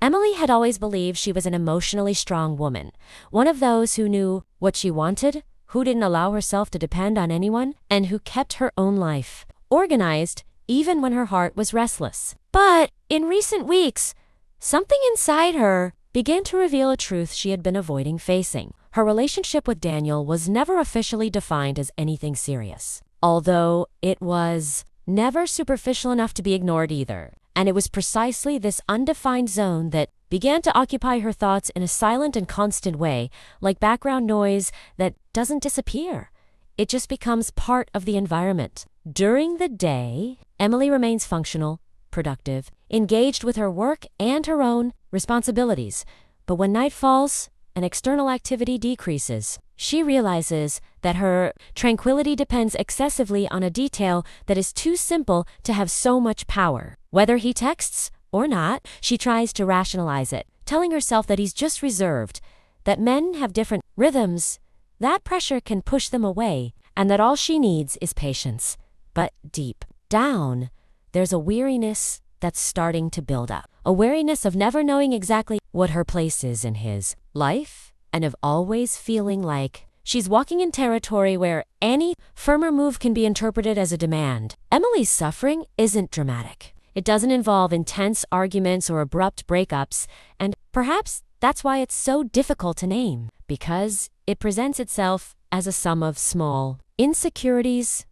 Emily had always believed she was an emotionally strong woman, one of those who knew what she wanted, who didn't allow herself to depend on anyone, and who kept her own life organized even when her heart was restless. But in recent weeks, something inside her began to reveal a truth she had been avoiding facing. Her relationship with Daniel was never officially defined as anything serious, although it was never superficial enough to be ignored either. And it was precisely this undefined zone that began to occupy her thoughts in a silent and constant way, like background noise that doesn't disappear. It just becomes part of the environment. During the day, Emily remains functional, productive, engaged with her work and her own responsibilities. But when night falls and external activity decreases, she realizes that her tranquility depends excessively on a detail that is too simple to have so much power. Whether he texts or not, she tries to rationalize it, telling herself that he's just reserved, that men have different rhythms, that pressure can push them away, and that all she needs is patience. But deep down, there's a weariness that's starting to build up. A weariness of never knowing exactly what her place is in his life, and of always feeling like she's walking in territory where any firmer move can be interpreted as a demand. Emily's suffering isn't dramatic. It doesn't involve intense arguments or abrupt breakups, and perhaps that's why it's so difficult to name, because it presents itself as a sum of small insecurities,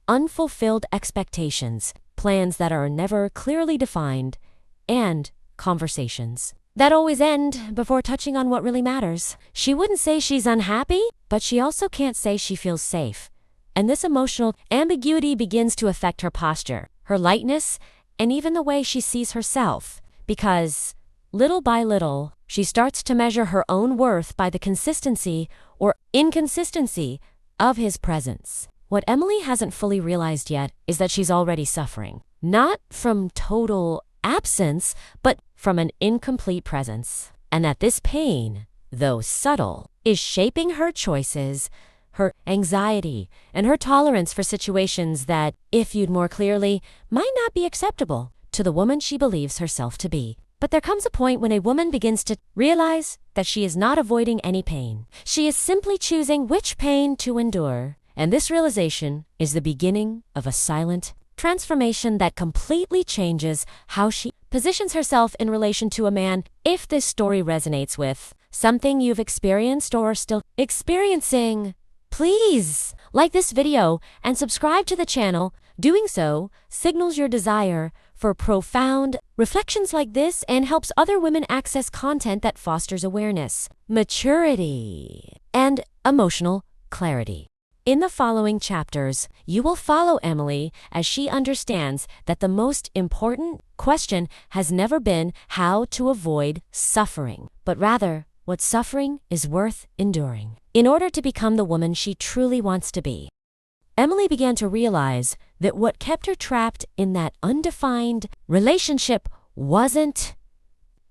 unfulfilled expectations, plans that are never clearly defined, and conversations that always end before touching on what really matters. She wouldn't say she's unhappy, but she also can't say she feels safe. And this emotional ambiguity begins to affect her posture, her lightness, and even the way she sees herself, because little by little, she starts to measure her own worth by the consistency or inconsistency of his presence. What Emily hasn't fully realized yet is that she's already suffering, not from total absence, but from an incomplete presence. And that this pain, though subtle, is shaping her choices, her anxiety, and her tolerance for situations that, if viewed more clearly, might not be acceptable to the woman she believes herself to be. But there comes a point when a woman begins to realize that she is not avoiding any pain. She is simply choosing which pain to endure. And this realization is the beginning of a silent transformation that completely changes how she positions herself in relation to a man. If this story resonates with something you've experienced or are still experiencing, please like this video and subscribe to the channel. Doing so signals your desire for profound reflections like this and helps other women access content that fosters awareness, maturity, and emotional clarity. In the following chapters, you will follow Emily as she understands that the most important question has never been how to avoid suffering, but rather what suffering is worth enduring in order to become the woman she truly wants to be. Emily began to realize that what kept her trapped in that undefined relationship wasn't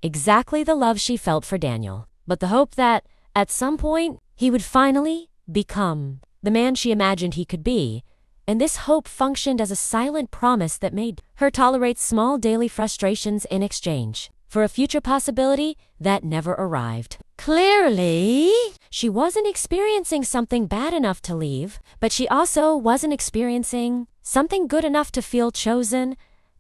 exactly the love she felt for Daniel, but the hope that, at some point, he would finally become the man she imagined he could be, and this hope functioned as a silent promise that made her tolerate small daily frustrations in exchange for a future possibility that never arrived. Clearly, she wasn't experiencing something bad enough to leave, but she also wasn't experiencing something good enough to feel chosen,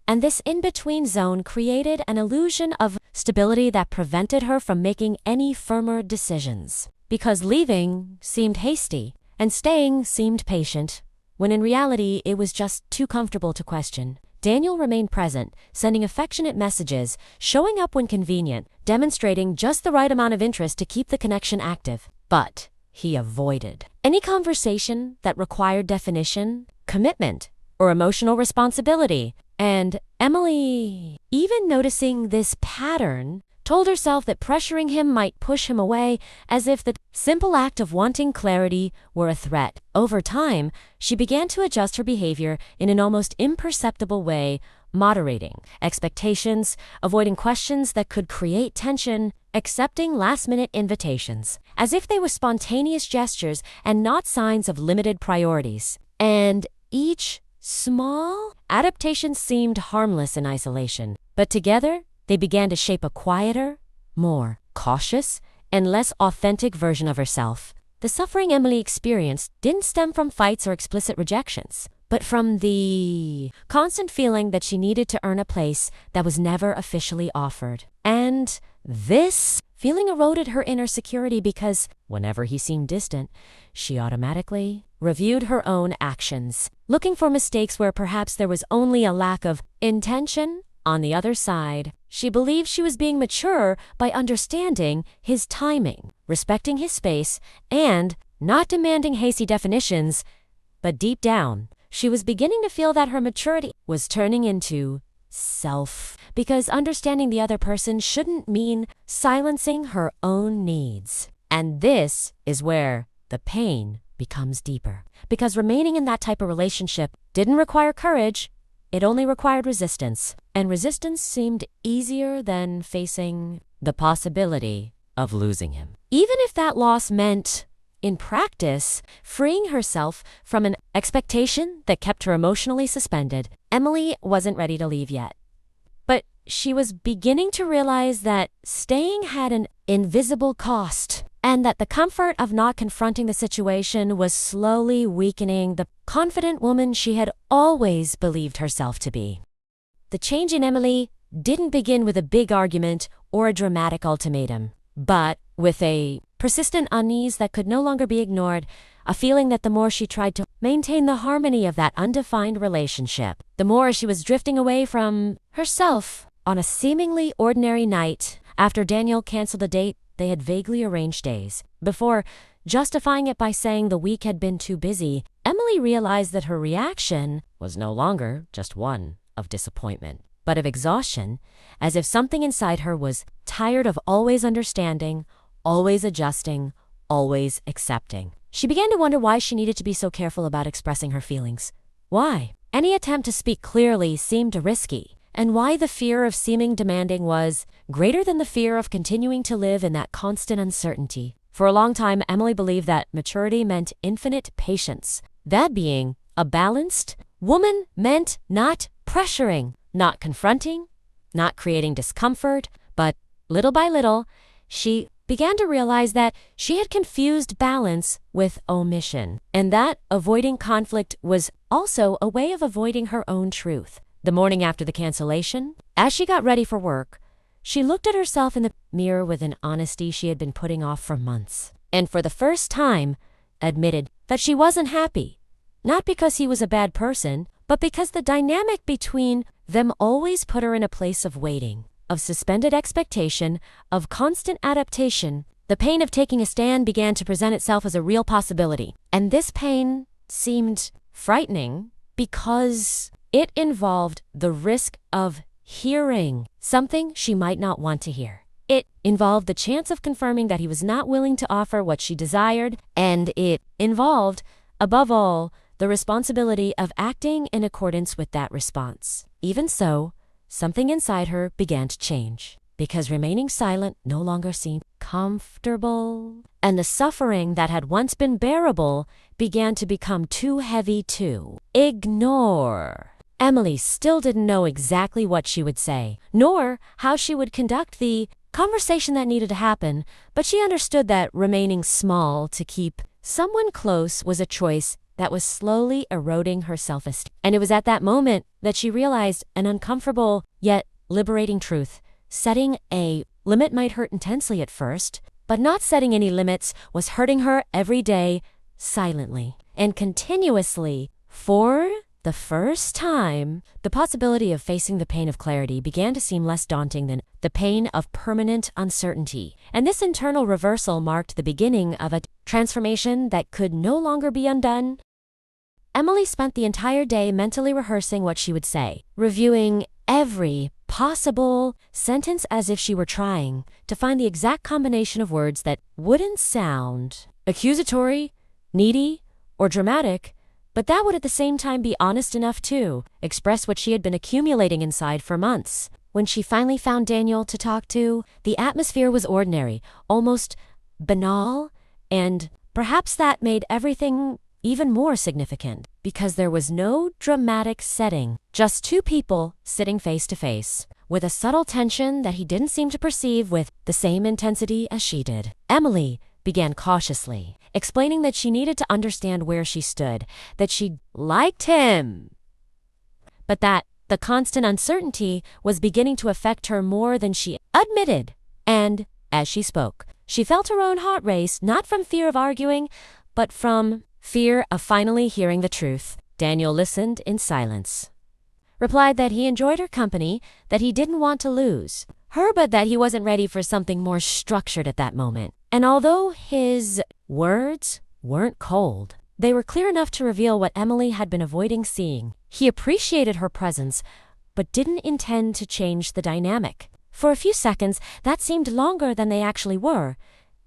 and this in-between zone created an illusion of stability that prevented her from making any firmer decisions. Because leaving seemed hasty, and staying seemed patient, when in reality it was just too comfortable to question. Daniel remained present, sending affectionate messages, showing up when convenient, demonstrating just the right amount of interest to keep the connection active. But he avoided any conversation that required definition, commitment, or emotional responsibility. And Emily, even noticing this pattern, told herself that pressuring him might push him away, as if the simple act of wanting clarity were a threat. Over time, she began to adjust her behavior in an almost imperceptible way, moderating expectations, avoiding questions that could create tension, accepting last-minute invitations, as if they were spontaneous gestures and not signs of limited priorities. And each small adaptation seemed harmless in isolation, but together, they began to shape a quieter, more cautious, and less authentic version of herself. The suffering Emily experienced didn't stem from fights or explicit rejections, but from the constant feeling that she needed to earn a place that was never officially offered. And this feeling eroded her inner security because whenever he seemed distant, she automatically reviewed her own actions, looking for mistakes where perhaps there was only a lack of intention on the other side. She believed she was being mature by understanding his timing, respecting his space, and not demanding hasty definitions. But deep down, she was beginning to feel that her maturity was turning into self, because understanding the other person shouldn't mean silencing her own needs. And this is where the pain becomes deeper, because remaining in that type of relationship didn't require courage, it only required resistance. And resistance seemed easier than facing the possibility of losing him. Even if that loss meant, in practice, freeing herself from an expectation that kept her emotionally suspended, Emily wasn't ready to leave yet. But she was beginning to realize that staying had an invisible cost, and that the comfort of not confronting the situation was slowly weakening the confident woman she had always believed herself to be. The change in Emily didn't begin with a big argument or a dramatic ultimatum, but with a persistent unease that could no longer be ignored, a feeling that the more she tried to maintain the harmony of that undefined relationship, the more she was drifting away from herself. On a seemingly ordinary night, after Daniel canceled a date they had vaguely arranged days before, justifying it by saying the week had been too busy, Emily realized that her reaction was no longer just one of disappointment, but of exhaustion, as if something inside her was tired of always understanding, always adjusting, always accepting. She began to wonder why she needed to be so careful about expressing her feelings. Why any attempt to speak clearly seemed risky, and why the fear of seeming demanding was greater than the fear of continuing to live in that constant uncertainty. For a long time, Emily believed that maturity meant infinite patience. That being a balanced woman meant not pressuring, not confronting, not creating discomfort, but little by little, she began to realize that she had confused balance with omission, and that avoiding conflict was also a way of avoiding her own truth. The morning after the cancellation, as she got ready for work, she looked at herself in the mirror with an honesty she had been putting off for months, and for the first time, admitted that she wasn't happy. Not because he was a bad person, but because the dynamic between them always put her in a place of waiting, of suspended expectation, of constant adaptation. The pain of taking a stand began to present itself as a real possibility, and this pain seemed frightening because it involved the risk of hearing something she might not want to hear. It involved the chance of confirming that he was not willing to offer what she desired, and it involved, above all, the responsibility of acting in accordance with that response. Even so, something inside her began to change, because remaining silent no longer seemed comfortable, and the suffering that had once been bearable began to become too heavy to ignore. Emily still didn't know exactly what she would say, nor how she would conduct the conversation that needed to happen, but she understood that remaining small to keep someone close was a choice that was slowly eroding her self-esteem. And it was at that moment that she realized an uncomfortable yet liberating truth. Setting a limit might hurt intensely at first, but not setting any limits was hurting her every day, silently and continuously. For the first time, the possibility of facing the pain of clarity began to seem less daunting than the pain of permanent uncertainty. And this internal reversal marked the beginning of a transformation that could no longer be undone. Emily spent the entire day mentally rehearsing what she would say, reviewing every possible sentence as if she were trying to find the exact combination of words that wouldn't sound accusatory, needy, or dramatic, but that would at the same time be honest enough to express what she had been accumulating inside for months. When she finally found Daniel to talk to, the atmosphere was ordinary, almost banal, and perhaps that made everything even more significant, because there was no dramatic setting, just two people sitting face to face, with a subtle tension that he didn't seem to perceive with the same intensity as she did. Emily began cautiously, explaining that she needed to understand where she stood, that she liked him, but that the constant uncertainty was beginning to affect her more than she admitted. And, as she spoke, she felt her own heart race, not from fear of arguing, but from fear of finally hearing the truth. Daniel listened in silence, replied that he enjoyed her company, that he didn't want to lose her, but that he wasn't ready for something more structured at that moment. And although his words weren't cold, they were clear enough to reveal what Emily had been avoiding seeing. He appreciated her presence, but didn't intend to change the dynamic. For a few seconds, that seemed longer than they actually were.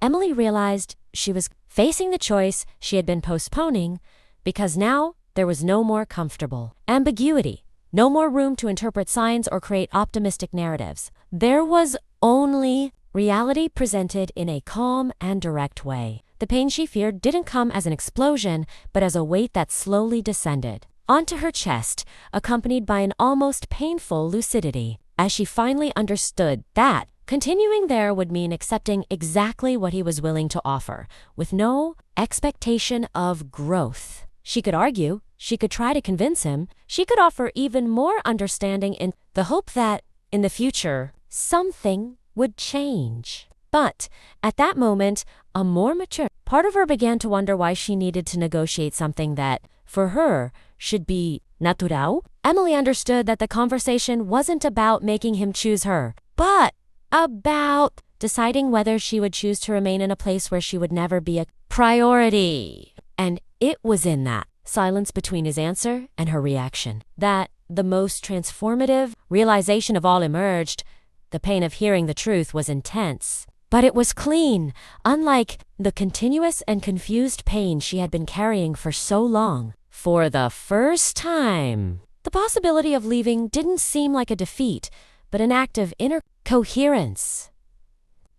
Emily realized she was facing the choice she had been postponing, because now there was no more comfortable ambiguity, no more room to interpret signs or create optimistic narratives. There was only reality presented in a calm and direct way. The pain she feared didn't come as an explosion, but as a weight that slowly descended onto her chest, accompanied by an almost painful lucidity, as she finally understood that continuing there would mean accepting exactly what he was willing to offer, with no expectation of growth. She could argue, she could try to convince him, she could offer even more understanding in the hope that, in the future, something would change. But, at that moment, a more mature part of her began to wonder why she needed to negotiate something that, for her, should be natural. Emily understood that the conversation wasn't about making him choose her, but about deciding whether she would choose to remain in a place where she would never be a priority. And it was in that silence between his answer and her reaction that the most transformative realization of all emerged. The pain of hearing the truth was intense, but it was clean, unlike the continuous and confused pain she had been carrying for so long. For the first time, the possibility of leaving didn't seem like a defeat, but an act of inner coherence.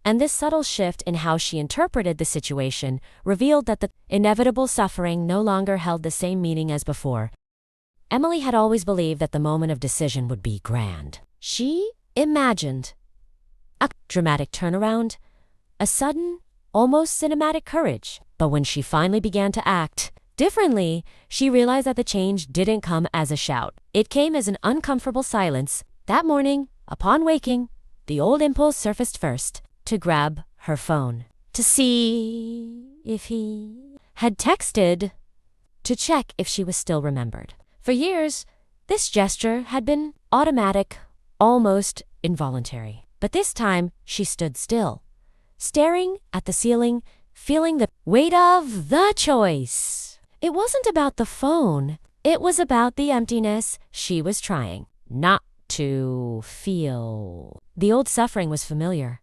And this subtle shift in how she interpreted the situation revealed that the inevitable suffering no longer held the same meaning as before. Emily had always believed that the moment of decision would be grand. She imagined a dramatic turnaround, a sudden, almost cinematic courage. But when she finally began to act differently, she realized that the change didn't come as a shout. It came as an uncomfortable silence. That morning, upon waking, the old impulse surfaced first, to grab her phone, to see if he had texted, to check if she was still remembered. For years, this gesture had been automatic, almost involuntary. But this time, she stood still, staring at the ceiling, feeling the weight of the choice. It wasn't about the phone. It was about the emptiness she was trying not to feel. The old suffering was familiar.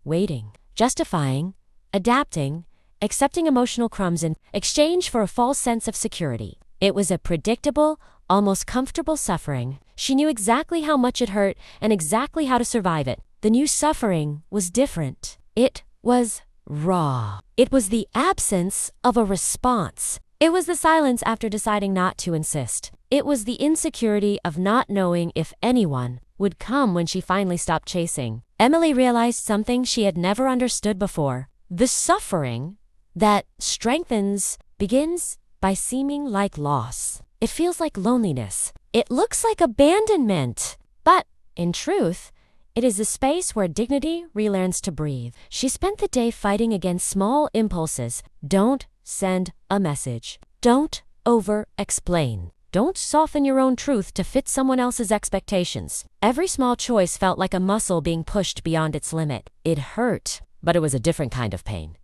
Waiting, justifying, adapting, accepting emotional crumbs in exchange for a false sense of security. It was a predictable, almost comfortable suffering. She knew exactly how much it hurt and exactly how to survive it. The new suffering was different. It was raw. It was the absence of a response. It was the silence after deciding not to insist. It was the insecurity of not knowing if anyone would come when she finally stopped chasing. Emily realized something she had never understood before. The suffering that strengthens begins by seeming like loss. It feels like loneliness. It looks like abandonment. But, in truth, it is a space where dignity relearns to breathe. She spent the day fighting against small impulses. Don't send a message. Don't over-explain. Don't soften your own truth to fit someone else's expectations. Every small choice felt like a muscle being pushed beyond its limit. It hurt, but it was a different kind of pain.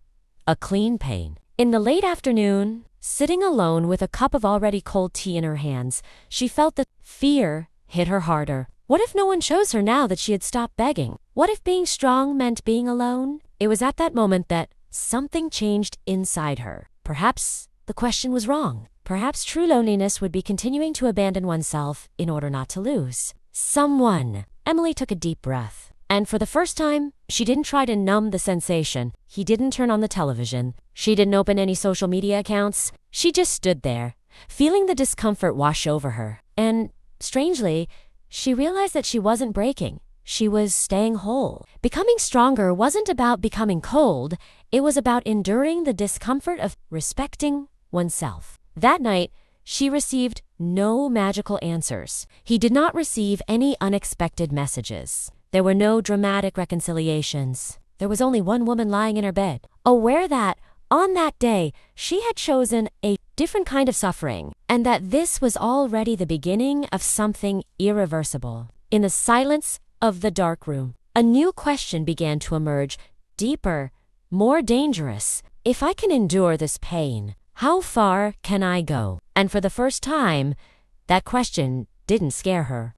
A clean pain. In the late afternoon, sitting alone with a cup of already cold tea in her hands, she felt that fear hit her harder. What if no one chose her now that she had stopped begging? What if being strong meant being alone? It was at that moment that something changed inside her. Perhaps the question was wrong. Perhaps true loneliness would be continuing to abandon oneself in order not to lose someone. Emily took a deep breath. And for the first time, she didn't try to numb the sensation. He didn't turn on the television. She didn't open any social media accounts. She just stood there, feeling the discomfort wash over her. And, strangely, she realized that she wasn't breaking. She was staying whole. Becoming stronger wasn't about becoming cold. It was about enduring the discomfort of respecting oneself. That night, she received no magical answers. He did not receive any unexpected messages. There were no dramatic reconciliations. There was only one woman lying in her bed, aware that, on that day, she had chosen a different kind of suffering, and that this was already the beginning of something irreversible. In the silence of the dark room, a new question began to emerge, deeper, more dangerous. If I can endure this pain, how far can I go? And for the first time, that question didn't scare her.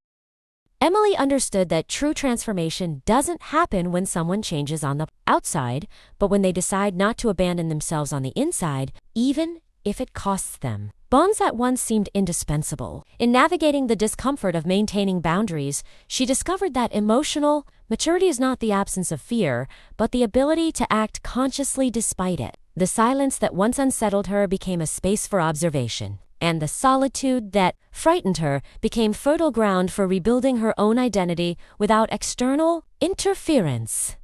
Emily understood that true transformation doesn't happen when someone changes on the outside, but when they decide not to abandon themselves on the inside, even if it costs them. Bonds that once seemed indispensable. In navigating the discomfort of maintaining boundaries, she discovered that emotional maturity is not the absence of fear, but the ability to act consciously despite it. The silence that once unsettled her became a space for observation, and the solitude that frightened her became fertile ground for rebuilding her own identity without external interference.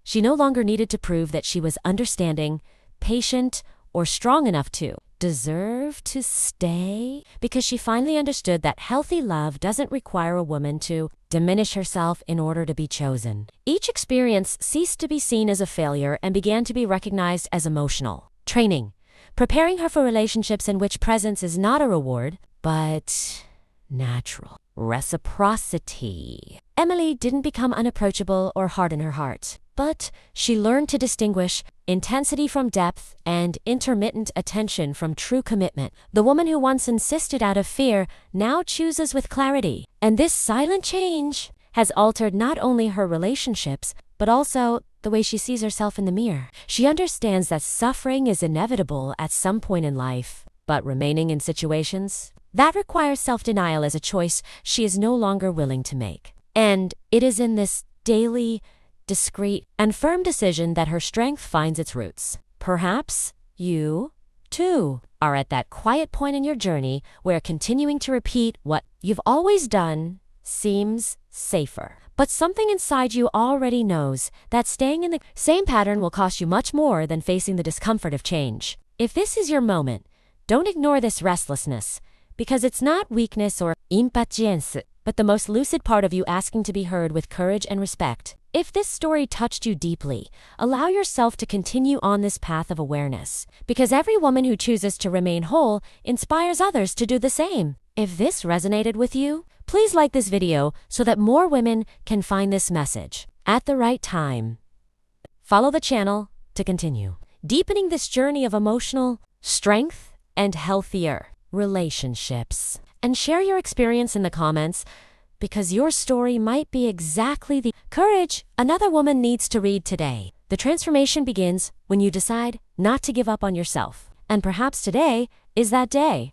She no longer needed to prove that she was understanding, patient, or strong enough to deserve to stay, because she finally understood that healthy love doesn't require a woman to diminish herself in order to be chosen. Each experience ceased to be seen as a failure and began to be recognized as emotional training, preparing her for relationships in which presence is not a reward, but natural. Reciprocity. Emily didn't become unapproachable or hard in her heart, but she learned to distinguish intensity from depth and intermittent attention from true commitment. The woman who once insisted out of fear now chooses with clarity. And this silent change has altered not only her relationships, but also the way she sees herself in the mirror. She understands that suffering is inevitable at some point in life, but remaining in situations that requires self-denial is a choice she is no longer willing to make. And it is in this daily, discreet, and firm decision that her strength finds its roots. Perhaps you, too, are at that quiet point in your journey where continuing to repeat what you've always done seems safer. But something inside you already knows that staying in the same pattern will cost you much more than facing the discomfort of change. If this is your moment, don't ignore this restlessness, because it's not weakness or impatience, but the most lucid part of you asking to be heard with courage and respect. If this story touched you deeply, allow yourself to continue on this path of awareness, because every woman who chooses to remain whole inspires others to do the same. If this resonated with you, please like this video so that more women can find this message at the right time. Follow the channel to continue deepening this journey of emotional strength and healthier relationships. And share your experience in the comments, because your story might be exactly the courage another woman needs to read today. The transformation begins when you decide not to give up on yourself. And perhaps today is that day.